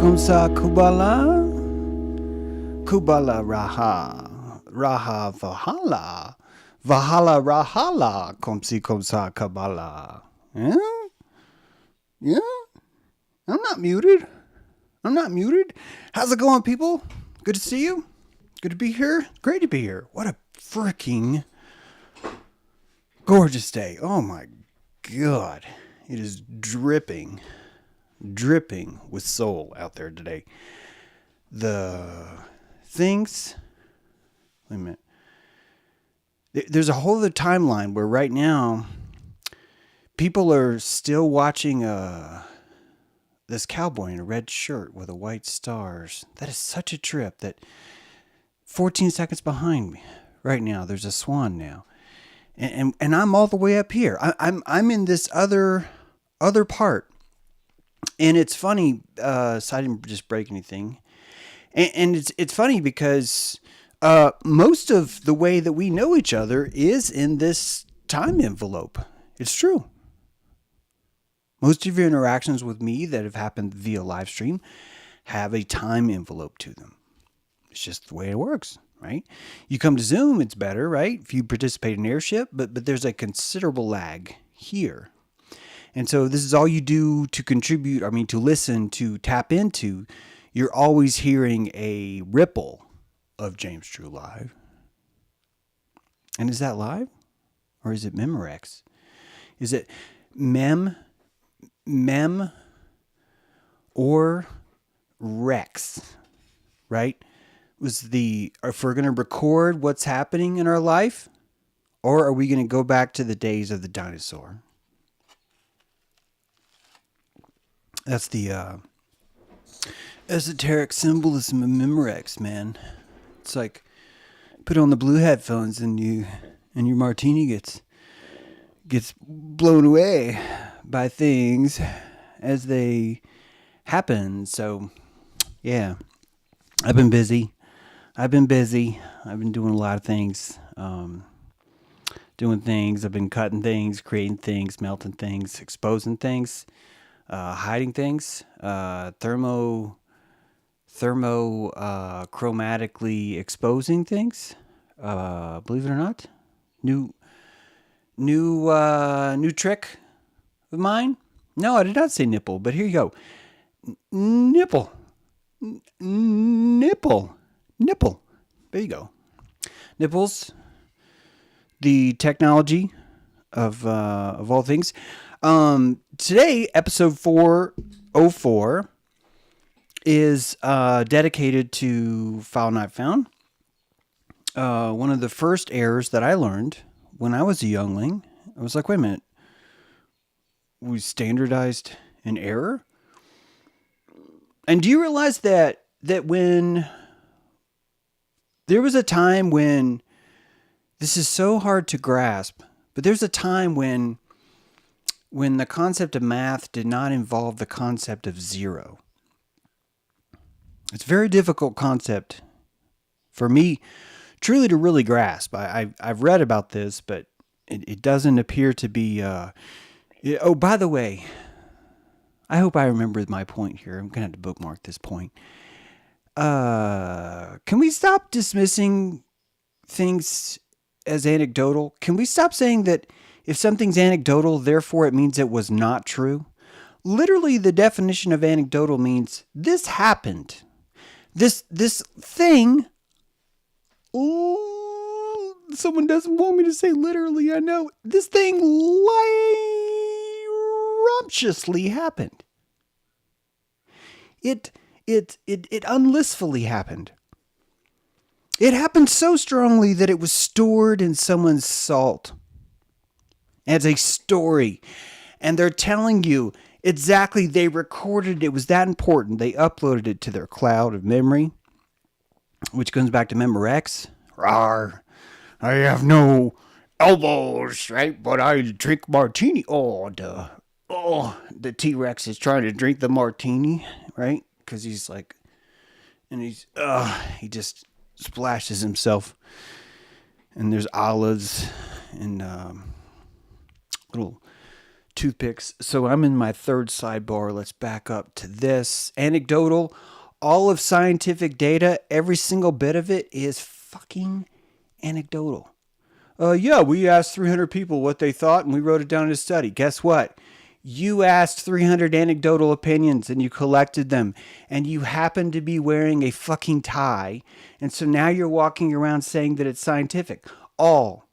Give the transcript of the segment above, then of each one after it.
Comme ça, Kubala. Kubala Raha. Raha Vahala. Vahala Rahala. Comme ça, Kabbalah. Yeah? Yeah? I'm not muted. How's it going, people? Good to see you. Good to be here. Great to be here. What a freaking gorgeous day. Oh my God. It is dripping with soul out there today. The things, wait a minute. There's a whole other timeline where right now people are still watching this cowboy in a red shirt with a white stars. That is such a trip that 14 seconds behind me right now, there's a swan now. And I'm all the way up here. I'm in this other part. And it's funny, so I didn't just break anything. And it's funny because most of the way that we know each other is in this time envelope. It's true. Most of your interactions with me that have happened via live stream have a time envelope to them. It's just the way it works, right? You come to Zoom, it's better, right? If you participate in Airship, but there's a considerable lag here. And so this is all you do to contribute, to listen, to tap into. You're always hearing a ripple of James True live. And is that live? Or is it Memorex? Is it Mem, or Rex? Right? If we're going to record what's happening in our life, or are we going to go back to the days of the dinosaur? That's the esoteric symbolism of Memorex, man. It's like put on the blue headphones and your martini gets blown away by things as they happen. So, yeah, I've been busy. I've been doing a lot of things. Doing things. I've been cutting things, creating things, melting things, exposing things, hiding things, chromatically exposing things. Believe it or not, new trick of mine. No, I did not say nipple, but here you go. Nipple. There you go. Nipples. The technology of all things. Today, episode 404 is dedicated to File Not Found. One of the first errors that I learned when I was a youngling, I was like, wait a minute, we standardized an error? And do you realize that when there was a time when this is so hard to grasp, but there's a time when the concept of math did not involve the concept of zero. It's a very difficult concept for me truly to really grasp. I've read about this, but it doesn't appear to be... Oh, by the way, I hope I remember my point here. I'm going to have to bookmark this point. Can we stop dismissing things as anecdotal? Can we stop saying that if something's anecdotal, therefore it means it was not true? Literally, the definition of anecdotal means this happened. This thing... Oh, someone doesn't want me to say literally, I know. This thing lumptuously happened. It unlistfully happened. It happened so strongly that it was stored in someone's salt as a story. And they're telling you exactly, they recorded it was that important. They uploaded it to their cloud of memory, which comes back to Memorex. Rawr. I have no elbows, right? But I drink martini. The T-Rex is trying to drink the martini, right? Because he's like, and he just splashes himself. And there's olives and little toothpicks. So I'm in my third sidebar. Let's back up to this. Anecdotal. All of scientific data, every single bit of it is fucking anecdotal. Yeah, we asked 300 people what they thought and we wrote it down in a study. Guess what? You asked 300 anecdotal opinions and you collected them, and you happen to be wearing a fucking tie. And so now you're walking around saying that it's scientific. All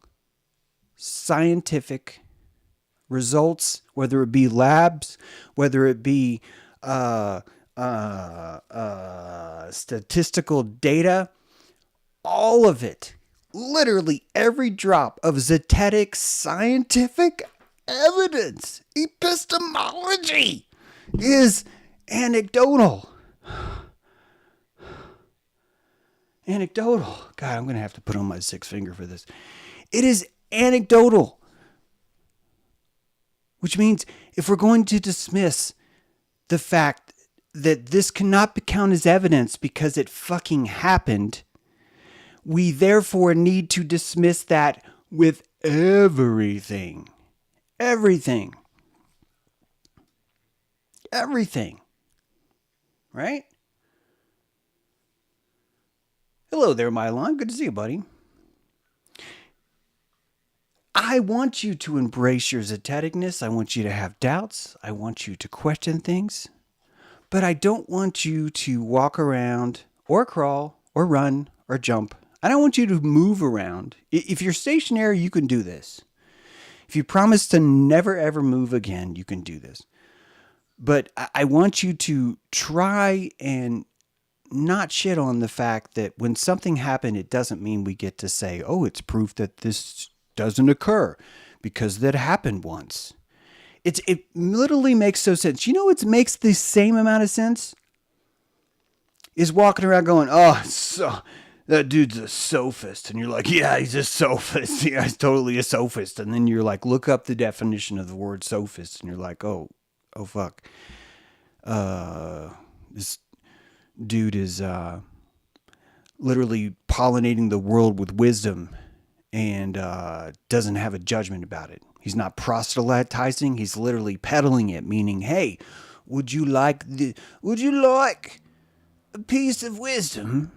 scientific results, whether it be labs, whether it be statistical data, all of it, literally every drop of zetetic scientific evidence, epistemology, is anecdotal. Anecdotal. God, I'm going to have to put on my 6 finger for this. It is anecdotal. Which means if we're going to dismiss the fact that this cannot be counted as evidence because it fucking happened, we therefore need to dismiss that with everything. Everything. Everything. Right? Hello there, Mylon. Good to see you, buddy. I want you to embrace your zeteticness. I want you to have doubts. I want you to question things. But I don't want you to walk around or crawl or run or jump. I don't want you to move around. If you're stationary, you can do this. If you promise to never ever move again, you can do this. But I want you to try and not shit on the fact that when something happened, it doesn't mean we get to say, oh, it's proof that this doesn't occur because that happened once. It literally makes so sense. You know what makes the same amount of sense? Is walking around going, oh, so that dude's a sophist. And you're like, yeah, he's a sophist. Yeah, he's totally a sophist. And then you're like, look up the definition of the word sophist. And you're like, oh fuck. This dude is literally pollinating the world with wisdom and doesn't have a judgment about it. He's not proselytizing. He's literally peddling it, meaning, hey, would you like a piece of wisdom?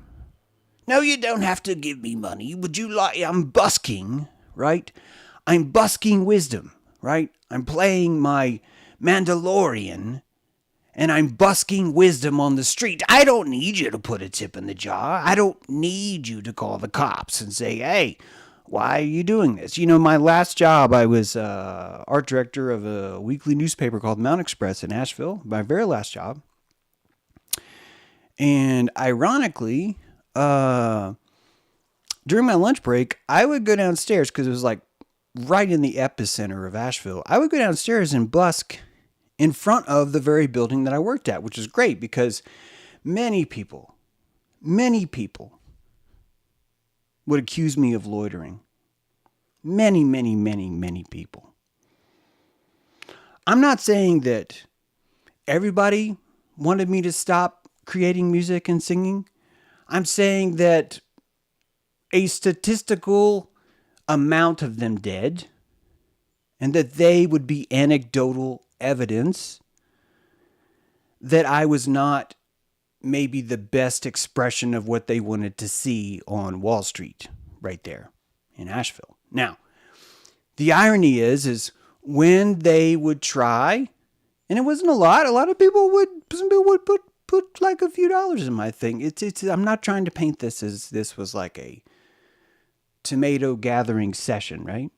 No, you don't have to give me money. Would you like? I'm busking, right? I'm busking wisdom, right? I'm playing my Mandalorian, and I'm busking wisdom on the street. I don't need you to put a tip in the jar. I don't need you to call the cops and say, hey, why are you doing this? You know, my last job, I was art director of a weekly newspaper called Mount Express in Asheville. My very last job. And ironically, during my lunch break, I would go downstairs because it was like right in the epicenter of Asheville. I would go downstairs and busk in front of the very building that I worked at, which is great because many people would accuse me of loitering. Many people. I'm not saying that everybody wanted me to stop creating music and singing. I'm saying that a statistical amount of them did, and that they would be anecdotal evidence that I was not maybe the best expression of what they wanted to see on Wall Street right there in Asheville. Now, the irony is when they would try, and it wasn't a lot of people would put like a few dollars in my thing. I'm not trying to paint this as this was like a tomato gathering session, right?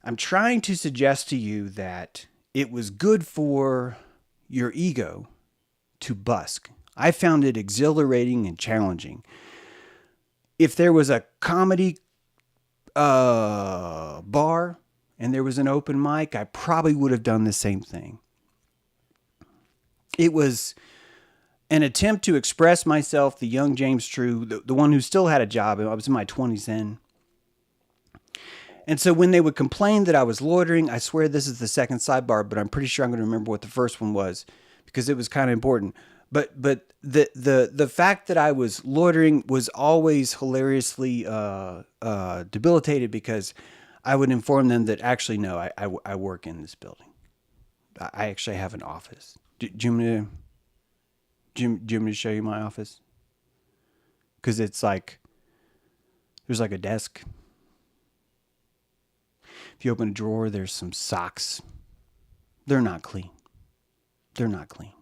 I'm trying to suggest to you that it was good for your ego to busk. I found it exhilarating and challenging. If there was a comedy bar and there was an open mic, I probably would have done the same thing. It was an attempt to express myself, the young James True, the one who still had a job. I was in my 20s then. And so when they would complain that I was loitering, I swear this is the second sidebar, but I'm pretty sure I'm going to remember what the first one was because it was kind of important. But the fact that I was loitering was always hilariously debilitated because I would inform them that actually, no, I work in this building. I actually have an office. Do you want me to, do you want me to show you my office? Because it's like, there's like a desk. If you open a drawer, there's some socks. They're not clean. They're not clean.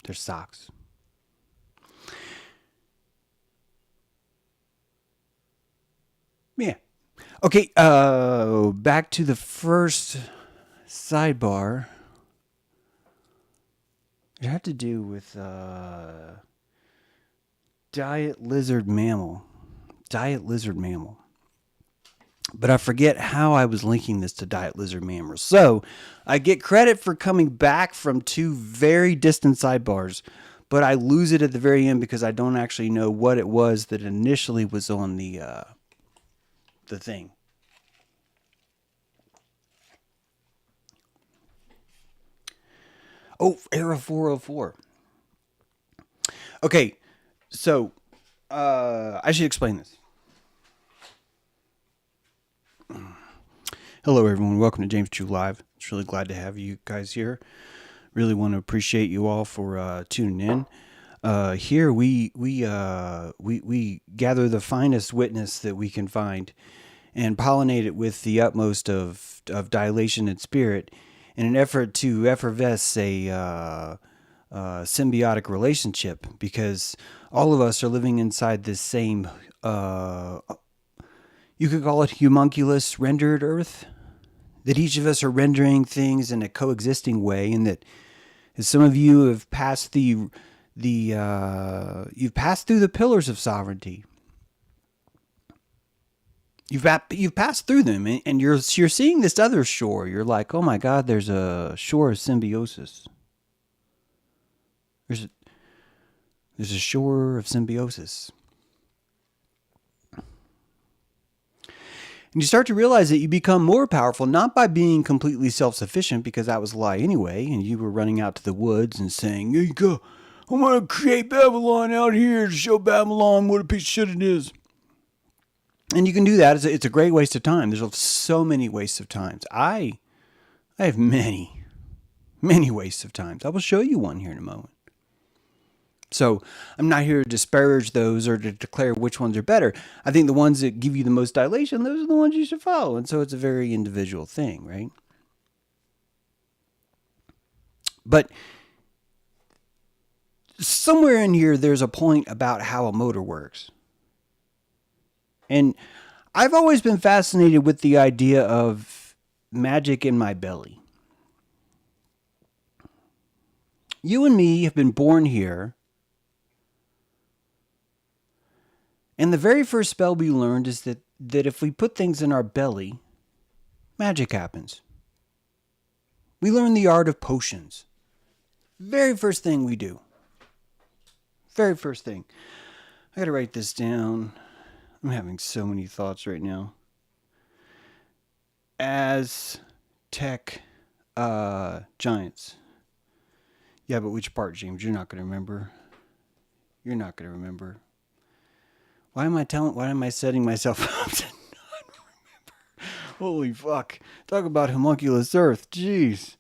They're socks. Yeah. Okay, back to the first sidebar. It had to do with diet lizard mammal. Diet lizard mammal. But I forget how I was linking this to diet lizard mammals. So I get credit for coming back from two very distant sidebars, but I lose it at the very end because I don't actually know what it was that initially was on the thing. Oh, Era 404. Okay, so I should explain this. Hello, everyone. Welcome to James Chew Live. It's really glad to have you guys here. Really want to appreciate you all for tuning in. Here we gather the finest witness that we can find and pollinate it with the utmost of dilation and spirit in an effort to effervesce a symbiotic relationship, because all of us are living inside this same, you could call it homunculus rendered Earth, that each of us are rendering things in a coexisting way, and that as some of you have passed you've passed through the pillars of sovereignty. You've passed through them, and you're seeing this other shore. You're like, oh my God, there's a shore of symbiosis. There's a shore of symbiosis. And you start to realize that you become more powerful, not by being completely self-sufficient, because that was a lie anyway, and you were running out to the woods and saying, "Hey, go, I want to create Babylon out here to show Babylon what a piece of shit it is." And you can do that. It's a great waste of time. There's so many wastes of times. I have many wastes of times. I will show you one here in a moment. So I'm not here to disparage those or to declare which ones are better. I think the ones that give you the most dilation, those are the ones you should follow. And so it's a very individual thing, right? But somewhere in here, there's a point about how a motor works. And I've always been fascinated with the idea of magic in my belly. You and me have been born here. And the very first spell we learned is that if we put things in our belly, magic happens. We learn the art of potions. Very first thing we do. Very first thing. I gotta write this down. I'm having so many thoughts right now. Aztec giants. Yeah, but which part, James? You're not gonna remember. You're not gonna remember. Why am I setting myself up to not remember? Holy fuck. Talk about homunculus Earth. Jeez.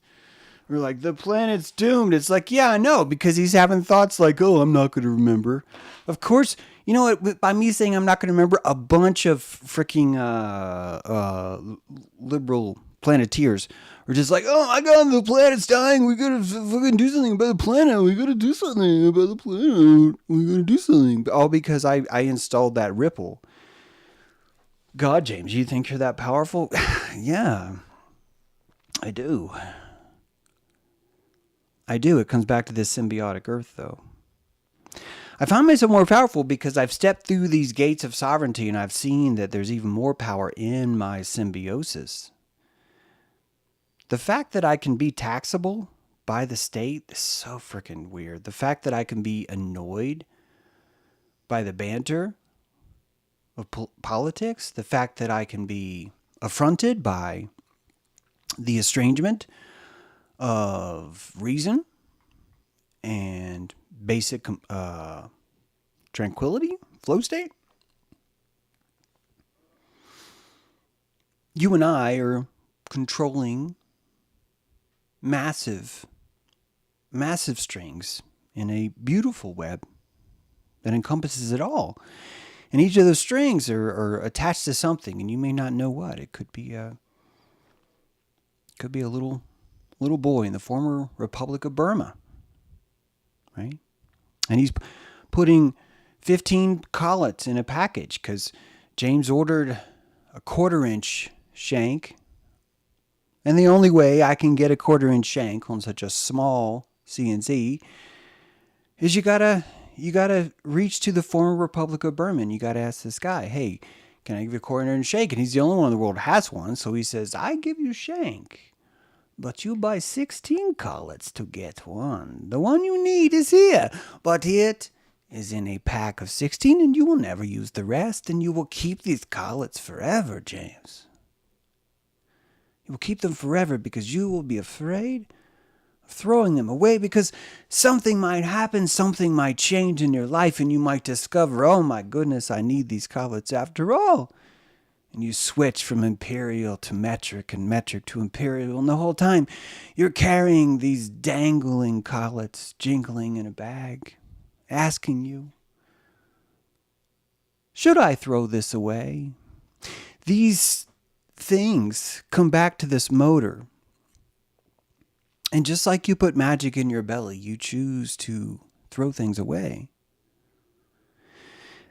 We're like, the planet's doomed. It's like, yeah, I know, because he's having thoughts like, oh, I'm not going to remember. Of course, you know what? By me saying I'm not going to remember, a bunch of freaking liberal planeteers are just like, oh my God, the planet's dying. We got to fucking do something about the planet. We got to do something about the planet. We got to do something. All because I installed that ripple. God, James, you think you're that powerful? Yeah, I do. It comes back to this symbiotic Earth, though. I find myself more powerful because I've stepped through these gates of sovereignty and I've seen that there's even more power in my symbiosis. The fact that I can be taxable by the state is so freaking weird. The fact that I can be annoyed by the banter of politics, the fact that I can be affronted by the estrangement of reason and basic tranquility, flow state. You and I are controlling massive, massive strings in a beautiful web that encompasses it all. And each of those strings are attached to something, and you may not know what. It could be a little boy in the former Republic of Burma, right? And he's putting 15 collets in a package because James ordered a 1/4-inch shank. And the only way I can get a 1/4-inch shank on such a small CNC is you gotta reach to the former Republic of Burma and you gotta ask this guy, hey, can I give you a 1/4-inch shank? And he's the only one in the world that has one, so he says, I give you shank, but you buy 16 collets to get one. The one you need is here, but it is in a pack of 16 and you will never use the rest, and you will keep these collets forever, James. You will keep them forever because you will be afraid of throwing them away because something might happen, something might change in your life, and you might discover, oh my goodness, I need these collets after all. And you switch from imperial to metric and metric to imperial, and the whole time you're carrying these dangling collets, jingling in a bag, asking you, should I throw this away? These things come back to this motor. And just like you put magic in your belly, you choose to throw things away.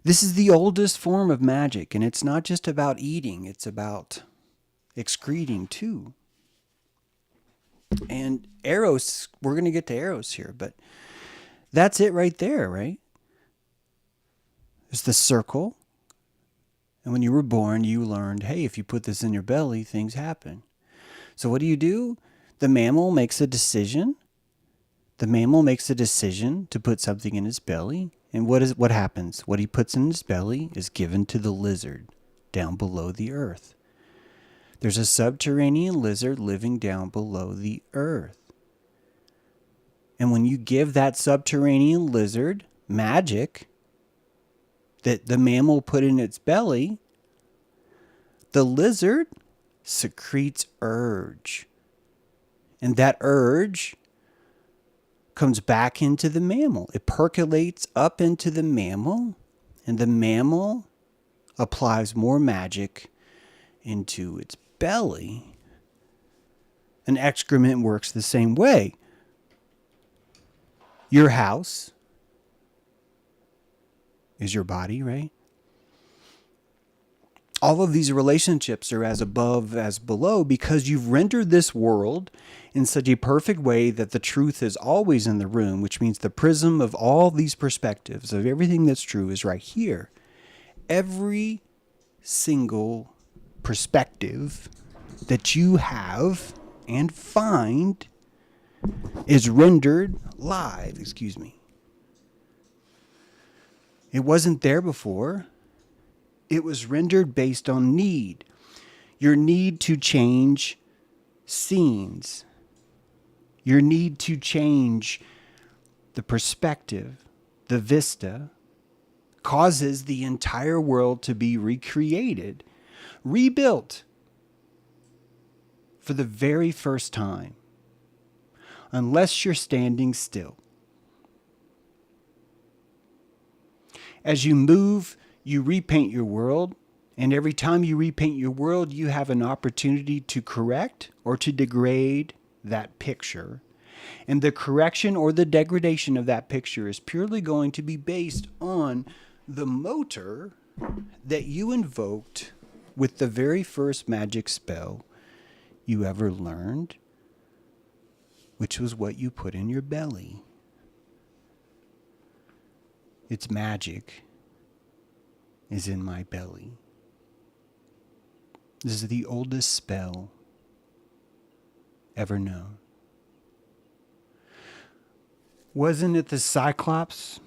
This is the oldest form of magic, and it's not just about eating, it's about excreting too. And Eros, we're going to get to Eros here, but that's it right there, right? There's the circle. And when you were born, you learned, hey, if you put this in your belly, things happen. So what do? The mammal makes a decision. The mammal makes a decision to put something in his belly. And what happens? What he puts in his belly is given to the lizard down below the earth. There's a subterranean lizard living down below the earth. And when you give that subterranean lizard magic that the mammal put in its belly, the lizard secretes urge. And that urge comes back into the mammal. It percolates up into the mammal, and the mammal applies more magic into its belly. An excrement works the same way. Your house is your body, right? All of these relationships are as above as below because you've rendered this world in such a perfect way that the truth is always in the room, which means the prism of all these perspectives of everything that's true is right here. Every single perspective that you have and find is rendered live. It wasn't there before. It was rendered based on need. Your need to change scenes. Your need to change the perspective, the vista, causes the entire world to be recreated, rebuilt for the very first time, unless you're standing still. As you move, you repaint your world, and every time you repaint your world, you have an opportunity to correct or to degrade that picture. And the correction or the degradation of that picture is purely going to be based on the motor that you invoked with the very first magic spell you ever learned, which was what you put in your belly. It's magic is in my belly. This is the oldest spell ever known. Wasn't it the Cyclops?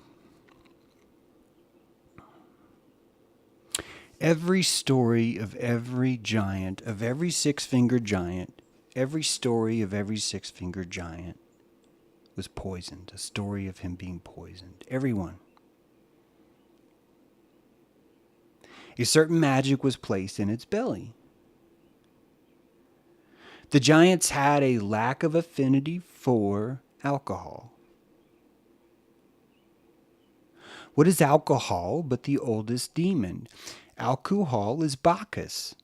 Every story of every giant, of every six-fingered giant, every story of every six-fingered giant was poisoned. A story of him being poisoned. Everyone. A certain magic was placed in its belly. The giants had a lack of affinity for alcohol. What is alcohol but the oldest demon? Alcohol is Bacchus,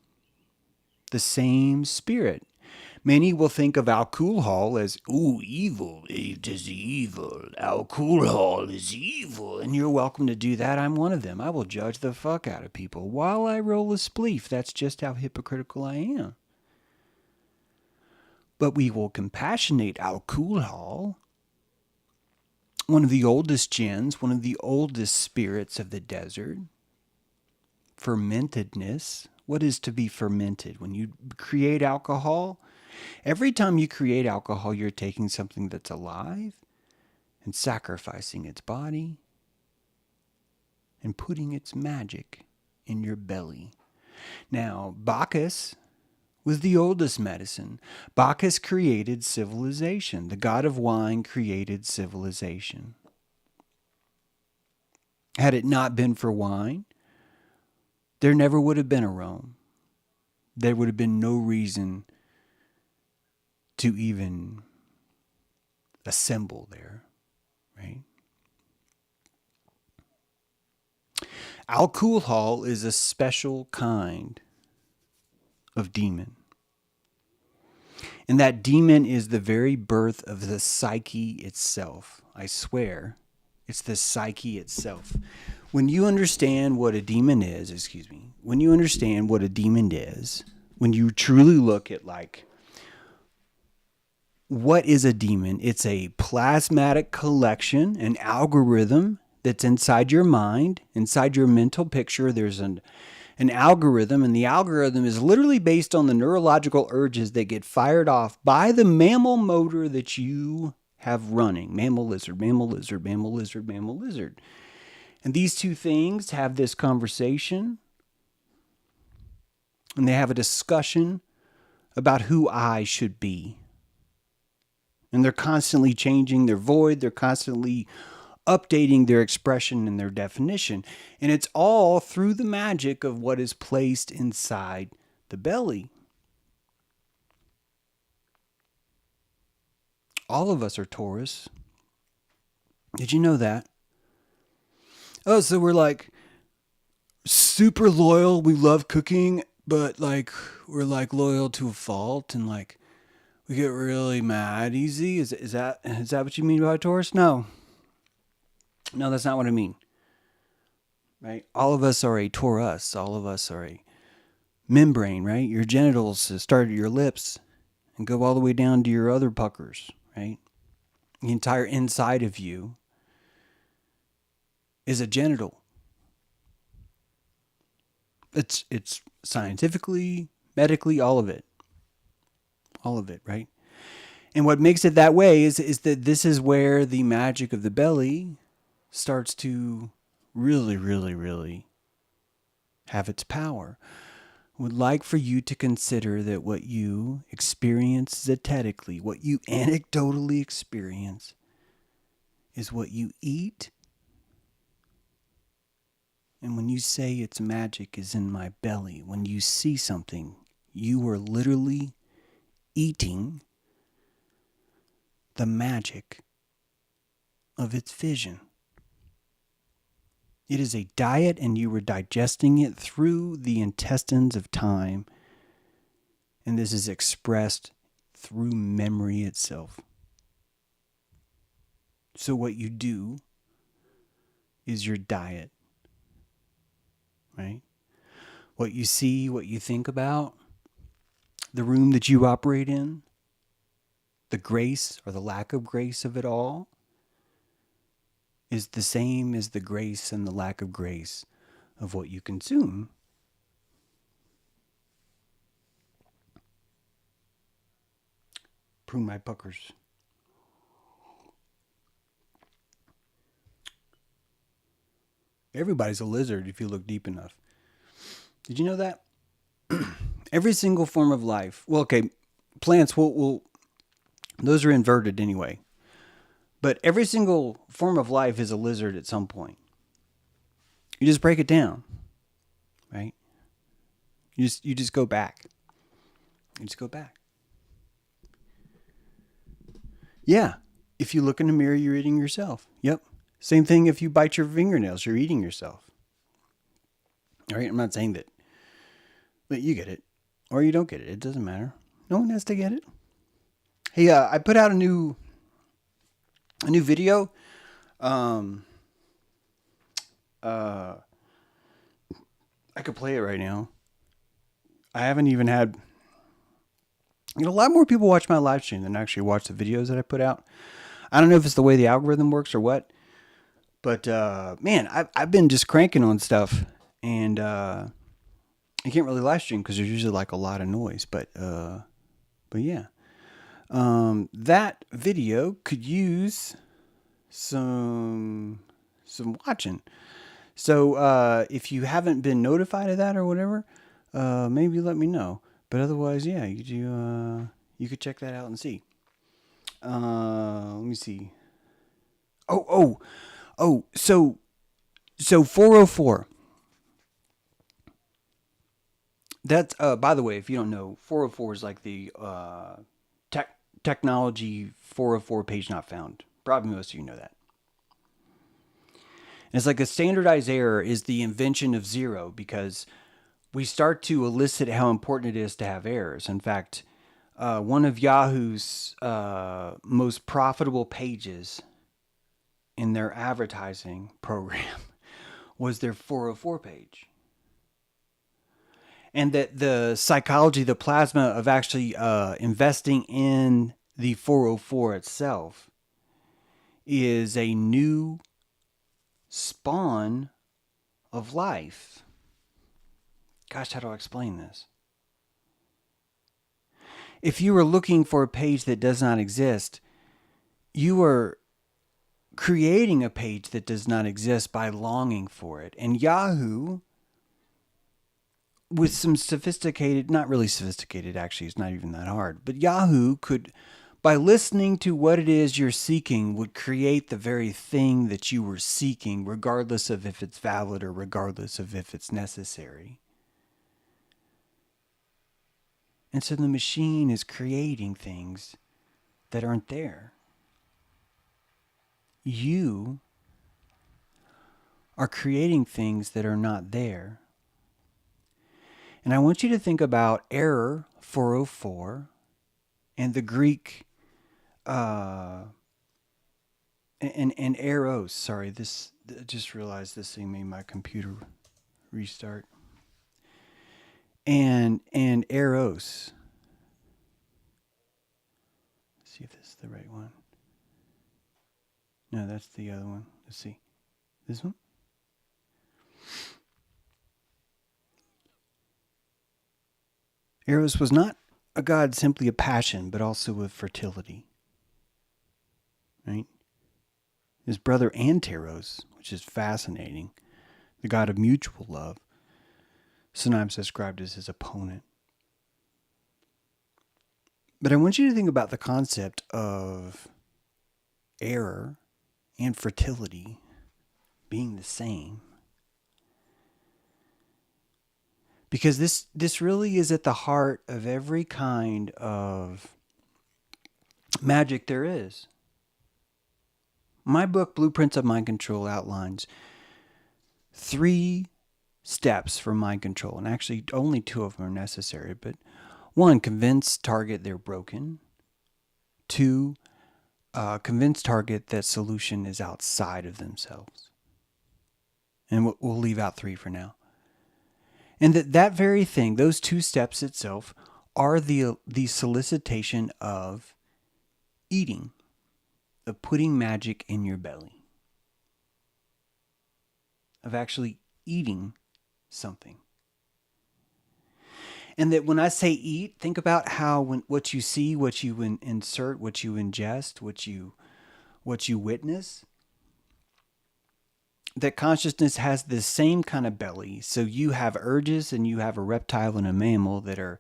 the same spirit. Many will think of alcohol as, ooh, evil. It is evil. Alcohol is evil. And you're welcome to do that. I'm one of them. I will judge the fuck out of people while I roll a spleef. That's just how hypocritical I am. But we will compassionate alcohol, one of the oldest jinns, one of the oldest spirits of the desert. Fermentedness. What is to be fermented? When you create alcohol, every time you create alcohol, you're taking something that's alive and sacrificing its body and putting its magic in your belly. Now, Bacchus was the oldest medicine. Bacchus created civilization. The god of wine created civilization. Had it not been for wine, there never would have been a Rome. There would have been no reason to even assemble there, right? Alcohol is a special kind of demon. And that demon is the very birth of the psyche itself. I swear, it's the psyche itself. When you understand what a demon is, when you understand what a demon is, when you truly look at what is a demon? It's a plasmatic collection, an algorithm that's inside your mind, inside your mental picture. There's an algorithm, and the algorithm is literally based on the neurological urges that get fired off by the mammal motor that you have running. Mammal, lizard, mammal, lizard, mammal, lizard, mammal, lizard. And these two things have this conversation, and they have a discussion about who I should be. And they're constantly changing their void. They're constantly updating their expression and their definition. And it's all through the magic of what is placed inside the belly. All of us are Taurus. Did you know that? Oh, so we're super loyal. We love cooking, but we're loyal to a fault, and we get really mad easy. Is that what you mean by Taurus? No, that's not what I mean. Right? All of us are a Taurus. All of us are a membrane, right? Your genitals start at your lips and go all the way down to your other puckers, right? The entire inside of you is a genital. It's scientifically, medically, all of it. All of it, right? And what makes it that way is that this is where the magic of the belly starts to really, really, really have its power. Would like for you to consider that what you experience zetetically, what you anecdotally experience, is what you eat. And when you say it's magic is in my belly, when you see something, you are literally eating the magic of its vision. It is a diet, and you were digesting it through the intestines of time. And this is expressed through memory itself. So what you do is your diet, right? What you see, what you think about, the room that you operate in, the grace or the lack of grace of it all, is the same as the grace and the lack of grace of what you consume. Prune my puckers. Everybody's a lizard if you look deep enough. Did you know that? Every single form of life. Well, okay, plants will those are inverted anyway. But every single form of life is a lizard at some point. You just break it down, right? You just go back. You just go back. Yeah. If you look in the mirror, you're eating yourself. Yep. Same thing if you bite your fingernails, you're eating yourself. All right. I'm not saying that, but you get it or you don't get it. It doesn't matter. No one has to get it. Hey, I put out a new video. Um, I could play it right now. I haven't even had, a lot more people watch my live stream than actually watch the videos that I put out. I don't know if it's the way the algorithm works or what, but man, I've been just cranking on stuff, and I can't really live stream because there's usually like a lot of noise. But yeah, that video could use some watching. So if you haven't been notified of that or whatever, maybe let me know. But otherwise, yeah, you could check that out and see. Let me see. So 404. That's by the way, if you don't know, 404 is like the technology 404 page not found. Probably most of you know that. And it's like a standardized error is the invention of zero because we start to elicit how important it is to have errors. In fact, one of Yahoo's most profitable pages in their advertising program was their 404 page. And that the psychology, the plasma of actually investing in the 404 itself is a new spawn of life. Gosh, how do I explain this? If you are looking for a page that does not exist, you are creating a page that does not exist by longing for it. And Yahoo, with some sophisticated, not really sophisticated, actually, it's not even that hard, but Yahoo could, by listening to what it is you're seeking, would create the very thing that you were seeking, regardless of if it's valid or regardless of if it's necessary. And so the machine is creating things that aren't there. You are creating things that are not there. And I want you to think about error 404 and the Greek and Eros. Sorry, this I just realized this thing made my computer restart. And Eros. Let's see if this is the right one. No, that's the other one. Let's see. This one? Eros was not a god simply of passion, but also of fertility. Right? His brother Anteros, which is fascinating, the god of mutual love, sometimes described as his opponent. But I want you to think about the concept of error and fertility being the same. Because this really is at the heart of every kind of magic there is. My book, Blueprints of Mind Control, outlines 3 steps for mind control. And actually, only 2 of them are necessary. But 1, convince target they're broken. 2, convince target that solution is outside of themselves. And we'll leave out 3 for now. And that very thing, those 2 steps itself, are the solicitation of eating, of putting magic in your belly, of actually eating something. And that when I say eat, think about how what you see, what you insert, what you ingest, what you witness. That consciousness has the same kind of belly. So you have urges, and you have a reptile and a mammal that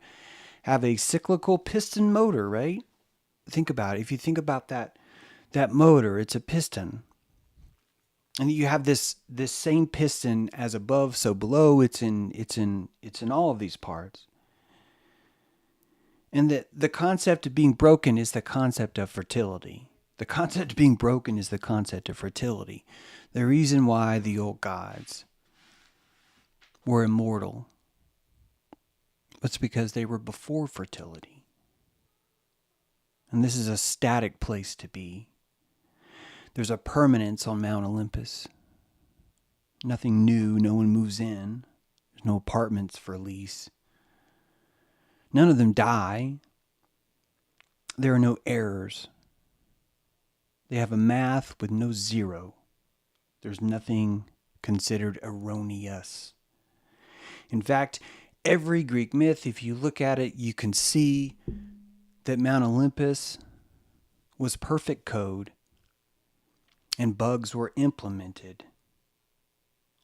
have a cyclical piston motor, right? Think about it. If you think about that motor, it's a piston. And you have this same piston as above, so below. It's in all of these parts. And that the concept of being broken is the concept of fertility. The concept of being broken is the concept of fertility. The reason why the old gods were immortal was because they were before fertility. And this is a static place to be. There's a permanence on Mount Olympus. Nothing new, no one moves in. There's no apartments for lease. None of them die. There are no errors. They have a math with no zero. There's nothing considered erroneous. In fact, every Greek myth, if you look at it, you can see that Mount Olympus was perfect code and bugs were implemented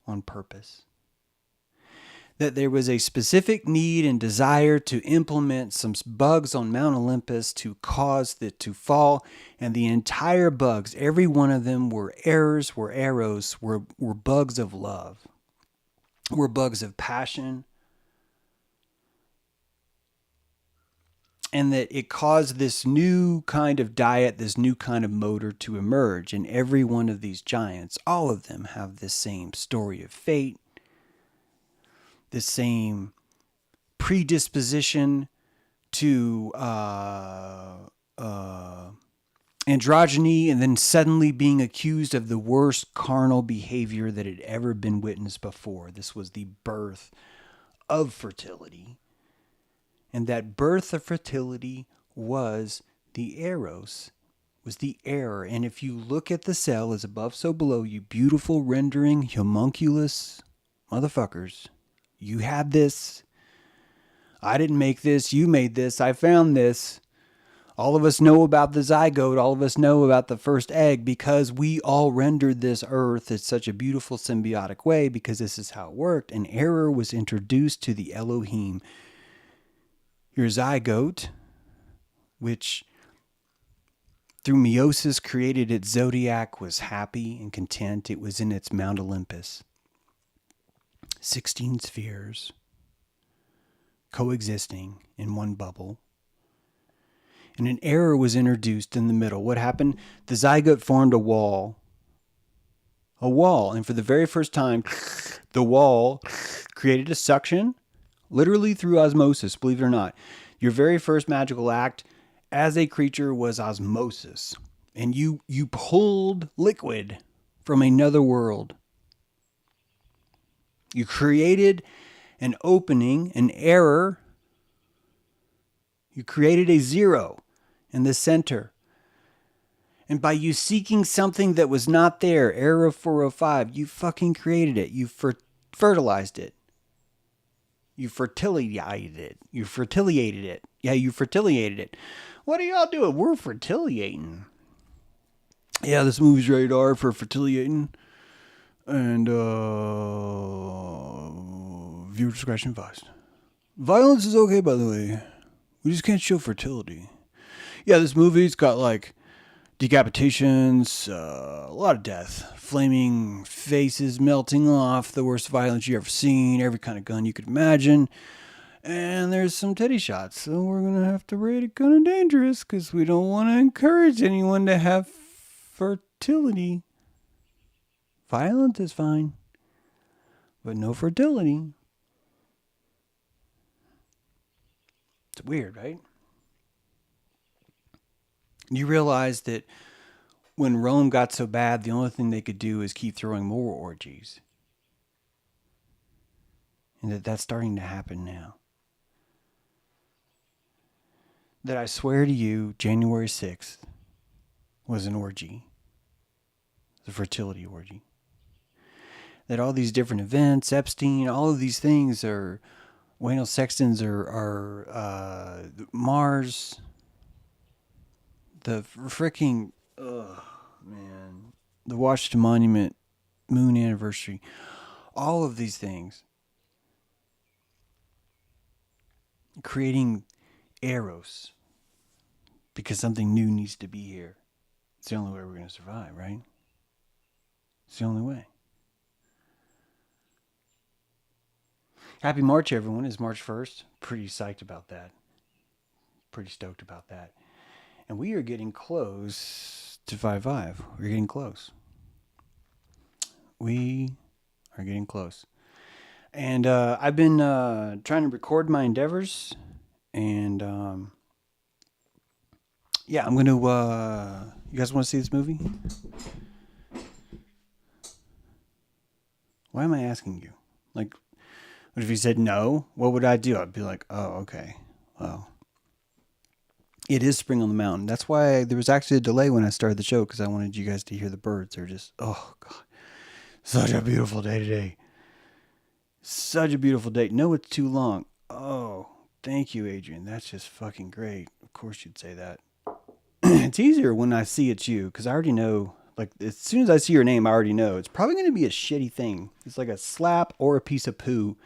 on purpose. That there was a specific need and desire to implement some bugs on Mount Olympus to cause it to fall, and the entire bugs, every one of them were errors, were Eros, were bugs of love, were bugs of passion, and that it caused this new kind of diet, this new kind of motor to emerge. And every one of these giants, all of them have this same story of fate, the same predisposition to androgyny, and then suddenly being accused of the worst carnal behavior that had ever been witnessed before. This was the birth of fertility. And that birth of fertility was the Eros, was the error. And if you look at the cell as above, so below, you beautiful rendering homunculus motherfuckers, you had this. I didn't make this. You made this. I found this. All of us know about the zygote. All of us know about the first egg because we all rendered this earth in such a beautiful symbiotic way because this is how it worked. An error was introduced to the Elohim. Your zygote, which through meiosis created its zodiac, was happy and content. It was in its Mount Olympus. 16 spheres coexisting in one bubble. And an error was introduced in the middle. What happened? The zygote formed a wall. A wall. And for the very first time, the wall created a suction, literally through osmosis, believe it or not. Your very first magical act as a creature was osmosis. And you pulled liquid from another world. You created an opening, an error. You created a zero in the center. And by you seeking something that was not there, error 405, you fucking created it. You fertilized it. You fertiliated it. You fertiliated it. Yeah, you fertiliated it. What are y'all doing? We're fertiliating. Yeah, this movie's rated R for fertiliating. And, viewer discretion advised. Violence is okay, by the way. We just can't show fertility. Yeah, this movie's got, like, decapitations, a lot of death, flaming faces melting off, the worst violence you ever seen, every kind of gun you could imagine, and there's some titty shots, so we're going to have to rate it kind of dangerous, because we don't want to encourage anyone to have fertility. Violence is fine, but no fertility. It's weird, right? You realize that when Rome got so bad, the only thing they could do is keep throwing more orgies. And that's starting to happen now. That I swear to you, January 6th was an orgy. The fertility orgy. That all these different events, Epstein, all of these things are, Wayno Sextons are Mars. The freaking, man, the Washington Monument, Moon Anniversary, all of these things, creating Eros, because something new needs to be here. It's the only way we're going to survive, right? It's the only way. Happy March, everyone. It's March 1st. Pretty psyched about that. Pretty stoked about that. And we are getting close to 5-5. We're getting close. We are getting close. And I've been trying to record my endeavors. And yeah, I'm going to... you guys want to see this movie? Why am I asking you? Like, what if you said no? What would I do? I'd be like, oh, okay. Well, it is spring on the mountain. That's why there was actually a delay when I started the show, because I wanted you guys to hear the birds. They're just, oh, God. Such a beautiful day today. Such a beautiful day. No, it's too long. Oh, thank you, Adrian. That's just fucking great. Of course you'd say that. It's easier when I see it's you, because I already know. Like, as soon as I see your name, I already know. It's probably going to be a shitty thing. It's like a slap or a piece of poo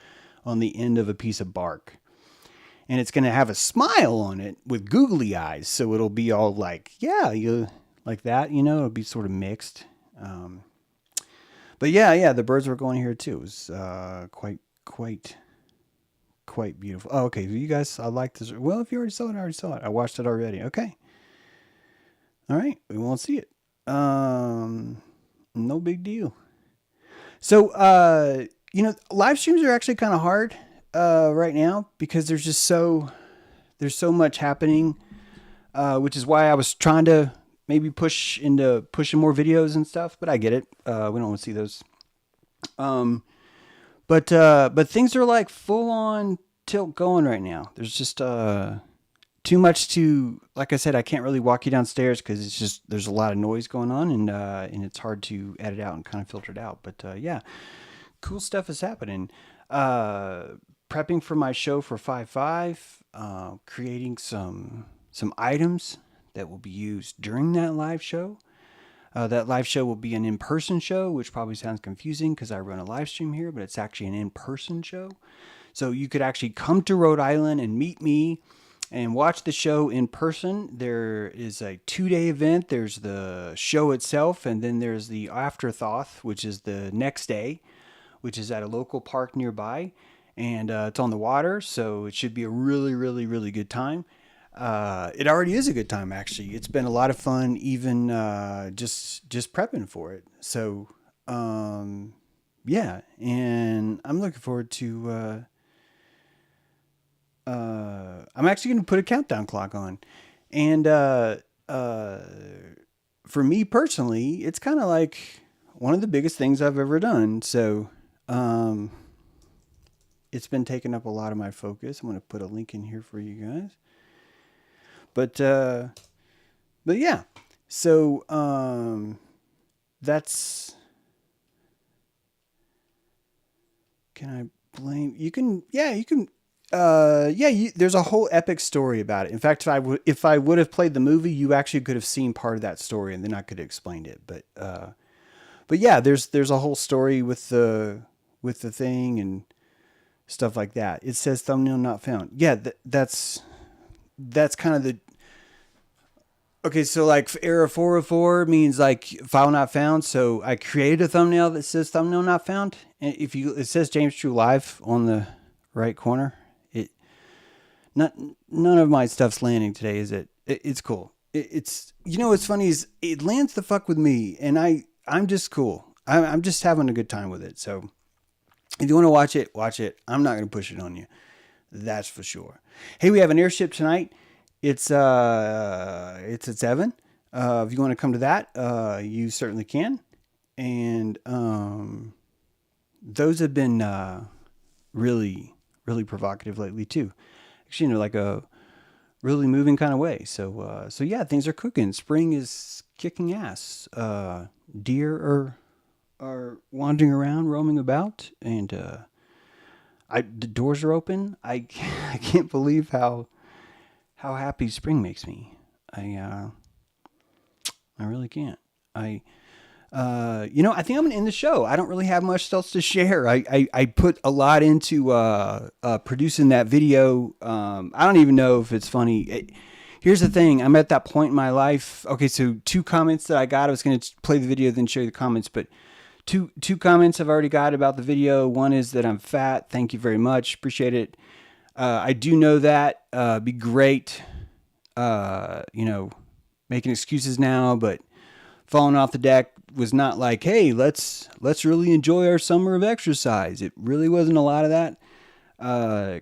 on the end of a piece of bark. And it's going to have a smile on it with googly eyes. So it'll be all like, yeah, you like that, you know? It'll be sort of mixed. But yeah, the birds were going here too. It was quite beautiful. Oh, okay. You guys, I like this. Well, if you already saw it, I already saw it. I watched it already. Okay. All right. We won't see it. No big deal. So, live streams are actually kind of hard right now, because there's so much happening, which is why I was trying to maybe pushing more videos and stuff, but I get it. We don't want to see those. But things are like full on tilt going right now. There's just too much to, like I said, I can't really walk you downstairs because it's just, there's a lot of noise going on, and it's hard to edit out and kind of filter it out. But yeah, cool stuff is happening. Prepping for my show for 5-5, creating some items that will be used during that live show. That live show will be an in-person show, which probably sounds confusing because I run a live stream here, but it's actually an in-person show. So you could actually come to Rhode Island and meet me and watch the show in person. There is a 2-day event. There's the show itself, and then there's the afterthought, which is the next day, which is at a local park nearby. And it's on the water, so it should be a really, really, really good time. It already is a good time, actually. It's been a lot of fun, even just prepping for it. So, yeah, and I'm looking forward to... I'm actually going to put a countdown clock on. And for me personally, it's kind of like one of the biggest things I've ever done. So it's been taking up a lot of my focus. I'm going to put a link in here for you guys. But yeah. So that's... Can I blame... You can... there's a whole epic story about it. In fact, if I would have played the movie, you actually could have seen part of that story, and then I could have explained it. But yeah, there's a whole story with the thing and stuff like that. It says thumbnail not found. Yeah, that's kind of the... Okay, so like error 404 means like file not found. So I created a thumbnail that says thumbnail not found, and it says James True Live on the right corner. None of my stuff's landing today, is it? It's cool. It's what's funny is it lands the fuck with me, and I'm just cool. I'm just having a good time with it. So if you want to watch it. I'm not going to push it on you. That's for sure. Hey, we have an airship tonight. It's at 7. If you want to come to that, you certainly can. And those have been really, really provocative lately too. Actually, like a really moving kind of way. So yeah, things are cooking. Spring is kicking ass. Deer are wandering around, roaming about, and the doors are open. I can't believe how happy spring makes me. I really can't. I think I'm going to end the show. I don't really have much else to share. I put a lot into producing that video. I don't even know if it's funny. Here's the thing. I'm at that point in my life. Okay, so 2 comments that I got. I was going to play the video, then show you the comments. But two comments I've already got about the video. One is that I'm fat. Thank you very much. Appreciate it. I do know that. Be great. Making excuses now, but falling off the deck was not like, hey, let's really enjoy our summer of exercise. It really wasn't a lot of that.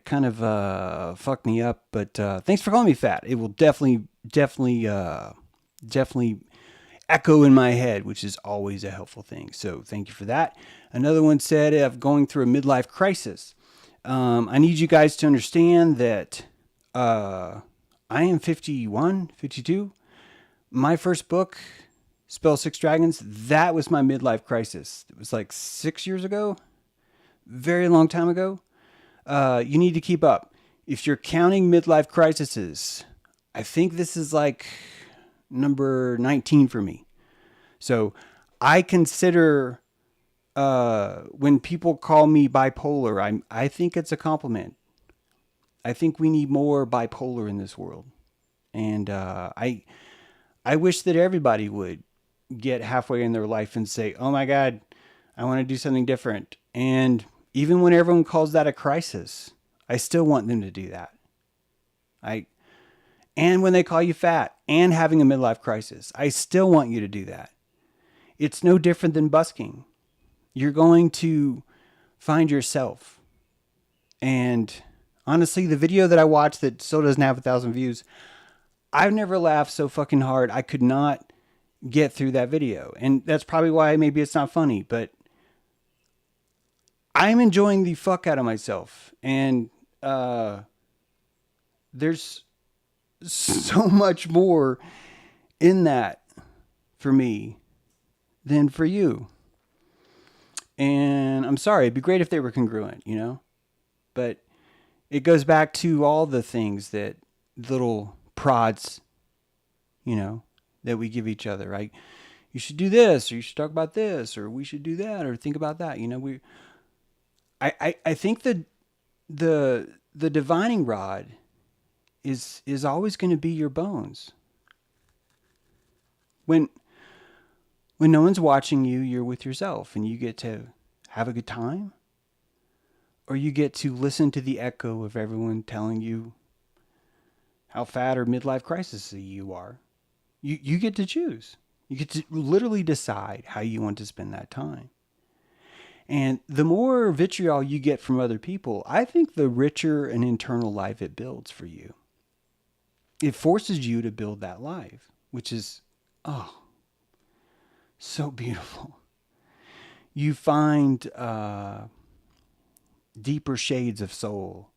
Kind of fucked me up, but thanks for calling me fat. It will definitely echo in my head, which is always a helpful thing. So thank you for that. Another one said, I'm going through a midlife crisis. I need you guys to understand that I am 51, 52. My first book, Spell Six Dragons, that was my midlife crisis. It was like 6 years ago, very long time ago. You need to keep up. If you're counting midlife crises, I think this is like number 19 for me. So I consider when people call me bipolar, I think it's a compliment. I think we need more bipolar in this world. And I wish that everybody would get halfway in their life and say, oh my God, I want to do something different. And even when everyone calls that a crisis, I still want them to do that. And when they call you fat and having a midlife crisis, I still want you to do that. It's no different than busking. You're going to find yourself. And honestly, the video that I watched that still doesn't have 1,000 views, I've never laughed so fucking hard. I could not get through that video. And that's probably why maybe it's not funny, but I'm enjoying the fuck out of myself. And there's so much more in that for me than for you. And I'm sorry, it'd be great if they were congruent, you know? But it goes back to all the things that little prods, you know, that we give each other, right? You should do this, or you should talk about this, or we should do that, or think about that. You know, I think that the divining rod is always going to be your bones. When no one's watching you, you're with yourself and you get to have a good time, or you get to listen to the echo of everyone telling you how fat or midlife crisis you are. You get to choose. You get to literally decide how you want to spend that time. And the more vitriol you get from other people, I think the richer an internal life it builds for you. It forces you to build that life, which is, so beautiful. You find deeper shades of soul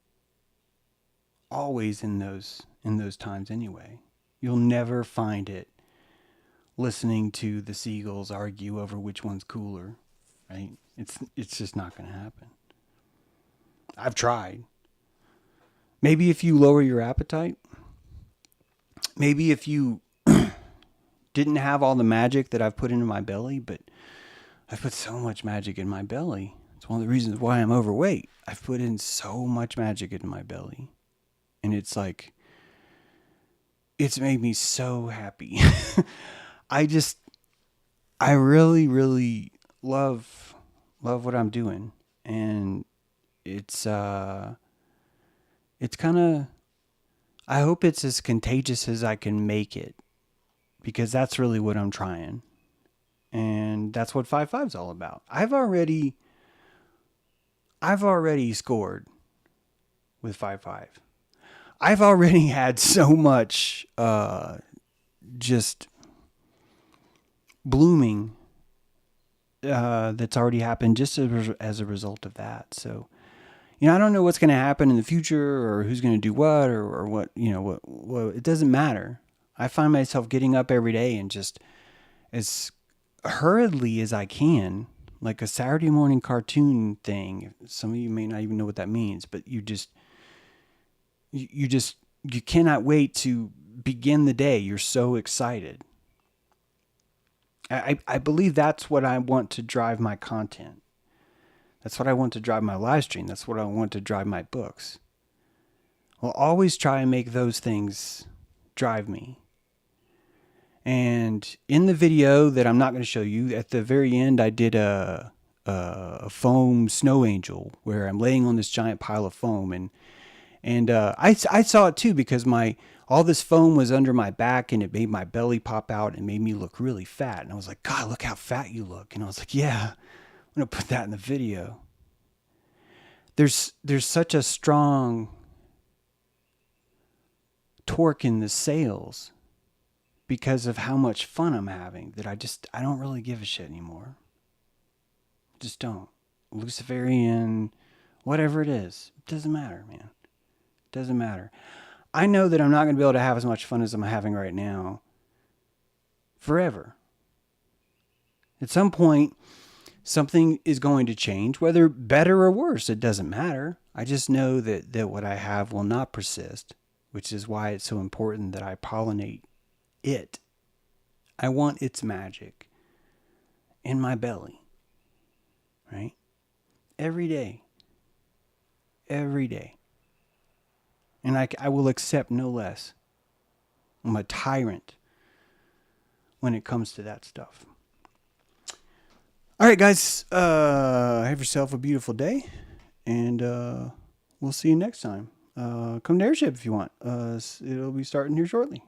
always in those times anyway. You'll never find it listening to the seagulls argue over which one's cooler, right? It's just not going to happen. I've tried. Maybe if you lower your appetite, maybe if you didn't have all the magic that I've put into my belly, but I've put so much magic in my belly. It's one of the reasons why I'm overweight. I've put in so much magic into my belly. And it's like, it's made me so happy. I really, really love what I'm doing. And it's kind of, I hope it's as contagious as I can make it, because that's really what I'm trying. And that's what 5-5 is all about. I've already scored with 5-5. I've already had so much just blooming that's already happened just as a result of that. So, you know, I don't know what's going to happen in the future, or who's going to do what, or what, you know, what, it doesn't matter. I find myself getting up every day and just as hurriedly as I can, like a Saturday morning cartoon thing. Some of you may not even know what that means, but you cannot wait to begin the day. You're so excited. I believe that's what I want to drive my content. That's what I want to drive my live stream. That's what I want to drive my books. I'll always try and make those things drive me. And in the video that I'm not going to show you, at the very end, I did a foam snow angel where I'm laying on this giant pile of foam, and I saw it too, because my all this foam was under my back and it made my belly pop out and made me look really fat. And I was like, God, look how fat you look. And I was like, yeah, I'm going to put that in the video. There's such a strong torque in the sails because of how much fun I'm having that I don't really give a shit anymore. Just don't. Luciferian, whatever it is. It doesn't matter, man. It doesn't matter. I know that I'm not going to be able to have as much fun as I'm having right now forever. At some point, something is going to change, whether better or worse. It doesn't matter. I just know that what I have will not persist, which is why it's so important that I pollinate it. I want its magic in my belly, right? Every day. Every day. And I will accept no less. I'm a tyrant when it comes to that stuff. All right, guys. Have yourself a beautiful day. And we'll see you next time. Come to Airship if you want. It'll be starting here shortly.